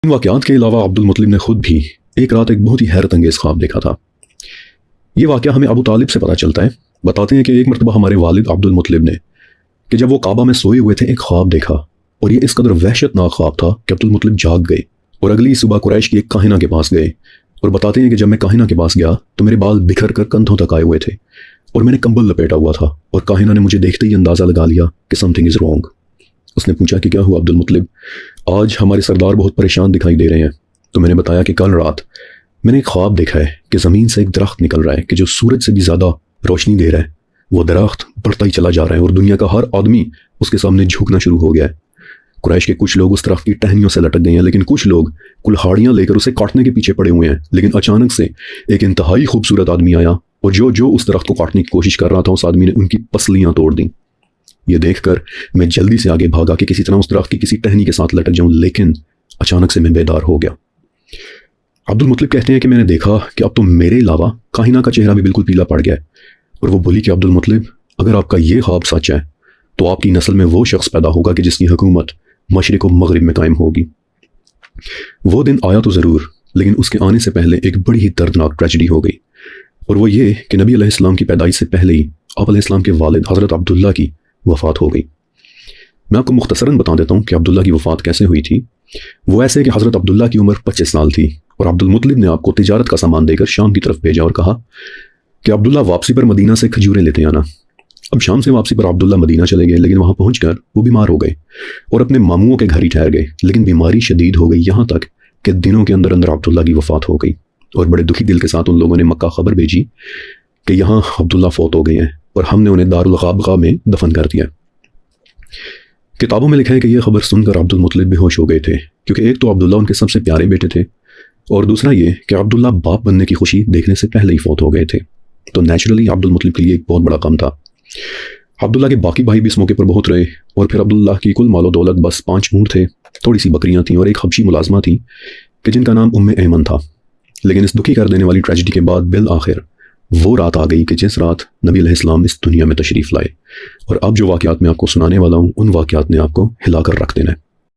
ان واقعات کے علاوہ عبد المطلب نے خود بھی ایک رات ایک بہت ہی حیرت انگیز خواب دیکھا تھا۔ یہ واقعہ ہمیں ابو طالب سے پتہ چلتا ہے۔ بتاتے ہیں کہ ایک مرتبہ ہمارے والد عبد المطلب نے کہ جب وہ کعبہ میں سوئے ہوئے تھے ایک خواب دیکھا، اور یہ اس قدر وحشت ناک خواب تھا کہ عبد المطلب جاگ گئے اور اگلی صبح قریش کی ایک کاہنہ کے پاس گئے، اور بتاتے ہیں کہ جب میں کاہنہ کے پاس گیا تو میرے بال بکھر کر کندھوں تک آئے ہوئے تھے اور میں نے کمبل لپیٹا ہوا تھا، اور کاہنہ نے مجھے دیکھتے ہی اندازہ لگا لیا کہ سم تھنگ از رانگ۔ اس نے پوچھا کہ کیا ہوا عبد المطلب؟ آج ہمارے سردار بہت پریشان دکھائی دے رہے ہیں۔ تو میں نے بتایا کہ کل رات میں نے ایک خواب دیکھا ہے کہ زمین سے ایک درخت نکل رہا ہے کہ جو سورج سے بھی زیادہ روشنی دے رہا ہے۔ وہ درخت بڑھتا ہی چلا جا رہا ہے اور دنیا کا ہر آدمی اس کے سامنے جھکنا شروع ہو گیا ہے۔ قریش کے کچھ لوگ اس درخت کی ٹہنیوں سے لٹک گئے ہیں، لیکن کچھ لوگ کلہاڑیاں لے کر اسے کاٹنے کے پیچھے پڑے ہوئے ہیں۔ لیکن اچانک سے ایک انتہائی خوبصورت آدمی آیا، اور جو اس درخت کو کاٹنے کی کوشش کر رہا تھا اس آدمی نے ان کی پسلیاں توڑ دیں۔ یہ دیکھ کر میں جلدی سے آگے بھاگا کہ کسی طرح اس درخت کی کسی ٹہنی کے ساتھ لٹک جاؤں، لیکن اچانک سے میں بیدار ہو گیا۔ عبد المطلب کہتے ہیں کہ میں نے دیکھا کہ اب تو میرے علاوہ کاہنہ کا چہرہ بھی بالکل پیلا پڑ گیا ہے، اور وہ بولی کہ عبد المطلب اگر آپ کا یہ خواب سچ ہے تو آپ کی نسل میں وہ شخص پیدا ہوگا کہ جس کی حکومت مشرق و مغرب میں قائم ہوگی۔ وہ دن آیا تو ضرور، لیکن اس کے آنے سے پہلے ایک بڑی ہی دردناک ٹریجڈی ہو گئی، اور وہ یہ کہ نبی علیہ السلام کی پیدائش سے پہلے ہی آپ علیہ السلام کے والد حضرت عبداللہ کی وفات ہو گئی۔ میں آپ کو مختصراً بتا دیتا ہوں کہ عبداللہ کی وفات کیسے ہوئی تھی۔ وہ ایسے کہ حضرت عبداللہ کی عمر 25 سال تھی، اور عبد المطلب نے آپ کو تجارت کا سامان دے کر شام کی طرف بھیجا اور کہا کہ عبداللہ واپسی پر مدینہ سے کھجوریں لیتے آنا۔ اب شام سے واپسی پر عبداللہ مدینہ چلے گئے، لیکن وہاں پہنچ کر وہ بیمار ہو گئے اور اپنے ماموں کے گھر ہی ٹھہر گئے، لیکن بیماری شدید ہو گئی، یہاں تک کہ دنوں کے اندر اندر عبداللہ کی وفات ہو گئی، اور بڑے دکھی دل کے ساتھ ان لوگوں نے مکہ خبر بھیجی کہ یہاں عبداللہ فوت ہو گئے ہیں، اور ہم نے انہیں دارالخابقہ میں دفن کر دیا۔ کتابوں میں لکھا ہے کہ یہ خبر سن کر عبد المطلب بے ہوش ہو گئے تھے، کیونکہ ایک تو عبداللہ ان کے سب سے پیارے بیٹے تھے، اور دوسرا یہ کہ عبداللہ باپ بننے کی خوشی دیکھنے سے پہلے ہی فوت ہو گئے تھے۔ تو نیچرلی عبد المطلب کے لیے ایک بہت بڑا غم تھا۔ عبداللہ کے باقی بھائی بھی اس موقع پر بہت رہے، اور پھر عبداللہ کی کل مال و دولت بس 5 اونٹ تھے، تھوڑی سی بکریاں تھیں، اور ایک حبشی ملازمہ تھی کہ جن کا نام ایمن تھا۔ لیکن اس دکھی کر دینے والی ٹریجڈی کے بعد بالآخر وہ رات آ گئی کہ جس رات نبی علیہ السلام اس دنیا میں تشریف لائے، اور اب جو واقعات میں آپ کو سنانے والا ہوں ان واقعات نے آپ کو ہلا کر رکھ دینا ہے۔